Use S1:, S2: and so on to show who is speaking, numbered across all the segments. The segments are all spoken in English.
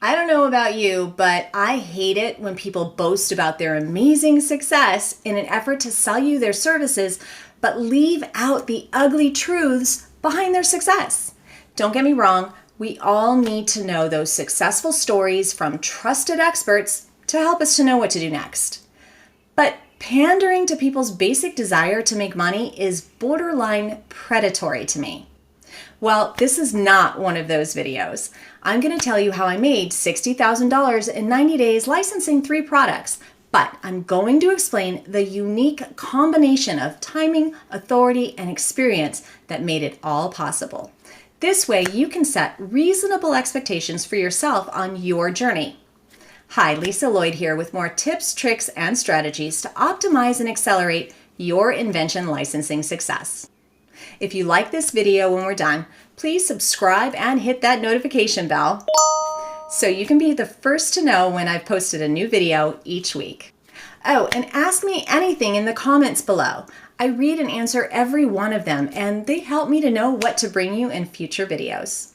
S1: I don't know about you, but I hate it when people boast about their amazing success in an effort to sell you their services, but leave out the ugly truths behind their success. Don't get me wrong, we all need to know those successful stories from trusted experts to help us to know what to do next. But pandering to people's basic desire to make money is borderline predatory to me. Well, this is not one of those videos. I'm going to tell you how I made $60,000 in 90 days licensing 3 products, but I'm going to explain the unique combination of timing, authority, and experience that made it all possible. This way, you can set reasonable expectations for yourself on your journey. Hi, Lisa Lloyd here with more tips, tricks, and strategies to optimize and accelerate your invention licensing success. If you like this video when we're done, please subscribe and hit that notification bell so you can be the first to know when I've posted a new video each week. Oh, and ask me anything in the comments below. I read and answer every one of them, and they help me to know what to bring you in future videos.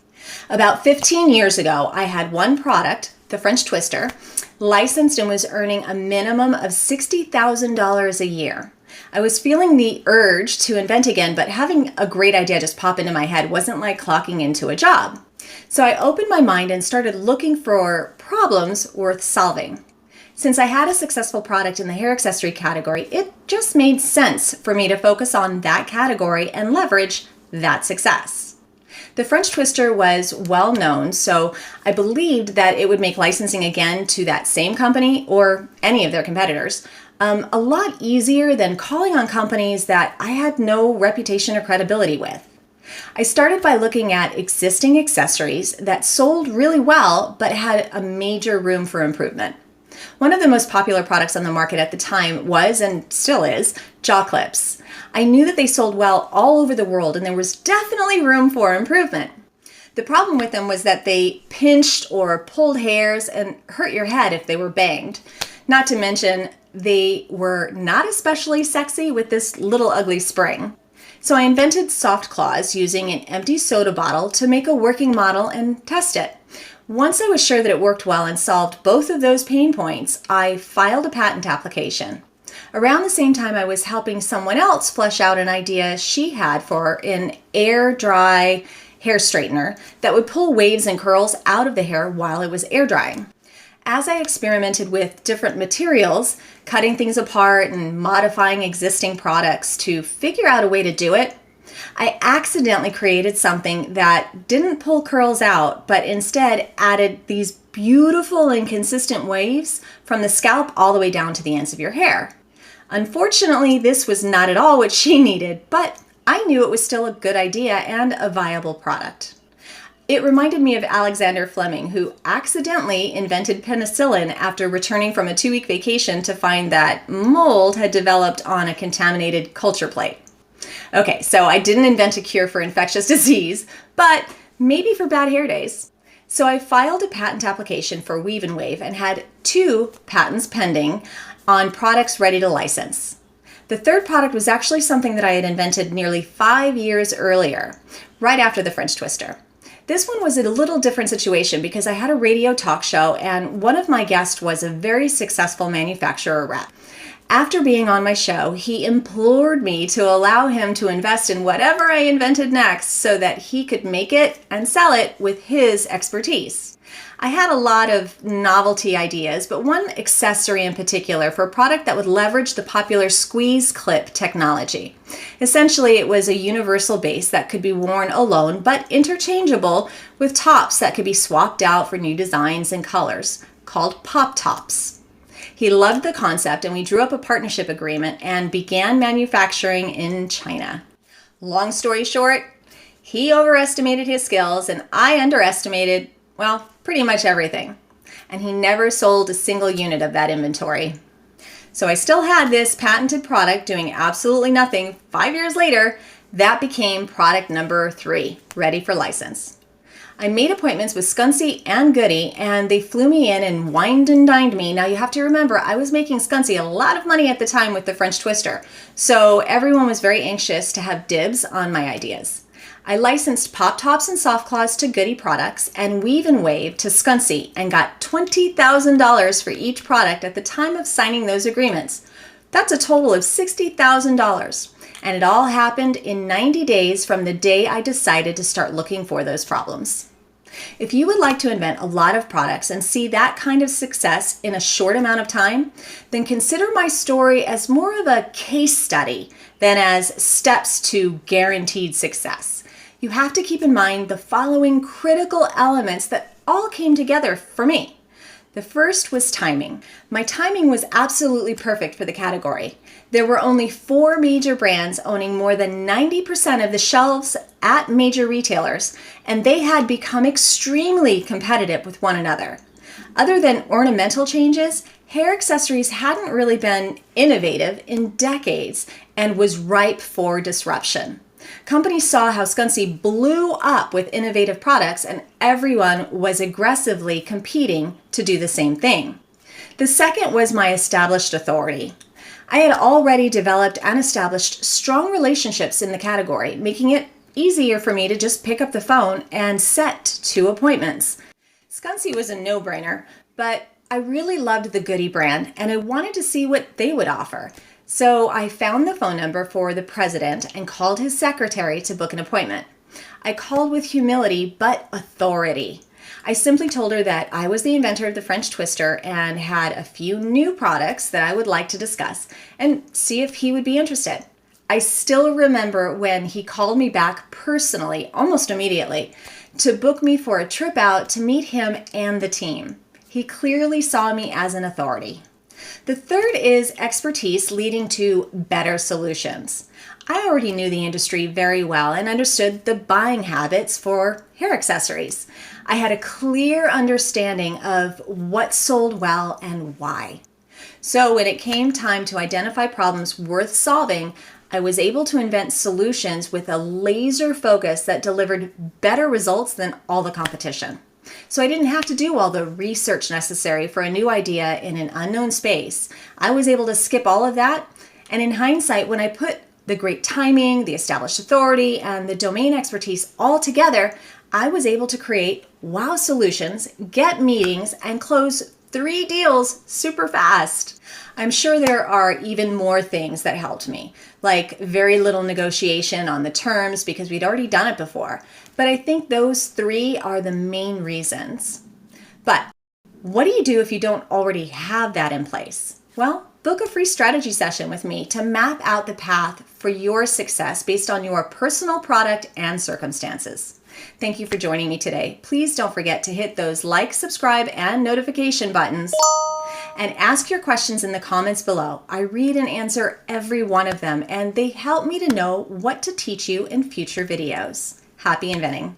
S1: About 15 years ago, I had one product, the French Twister, licensed and was earning a minimum of $60,000 a year. I was feeling the urge to invent again, but having a great idea just pop into my head wasn't like clocking into a job. So I opened my mind and started looking for problems worth solving. Since I had a successful product in the hair accessory category, it just made sense for me to focus on that category and leverage that success. The French Twister was well known, so I believed that it would make licensing again to that same company or any of their competitors a lot easier than calling on companies that I had no reputation or credibility with. I started by looking at existing accessories that sold really well but had a major room for improvement. One of the most popular products on the market at the time was, and still is, jaw clips. I knew that they sold well all over the world and there was definitely room for improvement. The problem with them was that they pinched or pulled hairs and hurt your head if they were banged. Not to mention, they were not especially sexy with this little ugly spring. So I invented soft claws using an empty soda bottle to make a working model and test it. Once I was sure that it worked well and solved both of those pain points, I filed a patent application. Around the same time, I was helping someone else flesh out an idea she had for an air dry hair straightener that would pull waves and curls out of the hair while it was air drying. As I experimented with different materials, cutting things apart and modifying existing products to figure out a way to do it, I accidentally created something that didn't pull curls out, but instead added these beautiful and consistent waves from the scalp all the way down to the ends of your hair. Unfortunately, this was not at all what she needed, but I knew it was still a good idea and a viable product. It reminded me of Alexander Fleming, who accidentally invented penicillin after returning from a 2-week vacation to find that mold had developed on a contaminated culture plate. Okay, so I didn't invent a cure for infectious disease, but maybe for bad hair days. So I filed a patent application for Weave and Wave and had 2 patents pending on products ready to license. The third product was actually something that I had invented nearly 5 years earlier, right after the French Twister. This one was a little different situation because I had a radio talk show and one of my guests was a very successful manufacturer rep. After being on my show, he implored me to allow him to invest in whatever I invented next so that he could make it and sell it with his expertise. I had a lot of novelty ideas, but one accessory in particular for a product that would leverage the popular squeeze clip technology. Essentially, it was a universal base that could be worn alone, but interchangeable with tops that could be swapped out for new designs and colors, called pop tops. He loved the concept and we drew up a partnership agreement and began manufacturing in China. Long story short, he overestimated his skills and I underestimated, well, pretty much everything. And he never sold a single unit of that inventory. So I still had this patented product doing absolutely nothing. 5 years later, that became product number 3, ready for license. I made appointments with Scunci and Goody, and they flew me in and wined and dined me. Now you have to remember, I was making Scunci a lot of money at the time with the French Twister, so everyone was very anxious to have dibs on my ideas. I licensed Pop Tops and Soft Claws to Goody Products and Weave and Wave to Scunci and got $20,000 for each product at the time of signing those agreements. That's a total of $60,000. And it all happened in 90 days from the day I decided to start looking for those problems. If you would like to invent a lot of products and see that kind of success in a short amount of time, then consider my story as more of a case study than as steps to guaranteed success. You have to keep in mind the following critical elements that all came together for me. The first was timing. My timing was absolutely perfect for the category. There were only 4 major brands owning more than 90% of the shelves at major retailers, and they had become extremely competitive with one another. Other than ornamental changes, hair accessories hadn't really been innovative in decades and was ripe for disruption. Companies saw how Scunci blew up with innovative products, and everyone was aggressively competing to do the same thing. The second was my established authority. I had already developed and established strong relationships in the category, making it easier for me to just pick up the phone and set 2 appointments. Scunci was a no-brainer, but I really loved the Goody brand and I wanted to see what they would offer. So I found the phone number for the president and called his secretary to book an appointment. I called with humility but authority. I simply told her that I was the inventor of the French twister and had a few new products that I would like to discuss and see if he would be interested. I still remember when he called me back personally, almost immediately, to book me for a trip out to meet him and the team. He clearly saw me as an authority. The third is expertise leading to better solutions. I already knew the industry very well and understood the buying habits for hair accessories. I had a clear understanding of what sold well and why. So when it came time to identify problems worth solving, I was able to invent solutions with a laser focus that delivered better results than all the competition. So I didn't have to do all the research necessary for a new idea in an unknown space. I was able to skip all of that. And in hindsight, when I put the great timing, the established authority, and the domain expertise all together, I was able to create wow solutions, get meetings, and close 3 deals super fast. I'm sure there are even more things that helped me, like very little negotiation on the terms because we'd already done it before. But I think those 3 are the main reasons. But what do you do if you don't already have that in place? Well, book a free strategy session with me to map out the path for your success based on your personal product and circumstances. Thank you for joining me today. Please don't forget to hit those like, subscribe, and notification buttons. And ask your questions in the comments below. I read and answer every one of them, and they help me to know what to teach you in future videos. Happy inventing!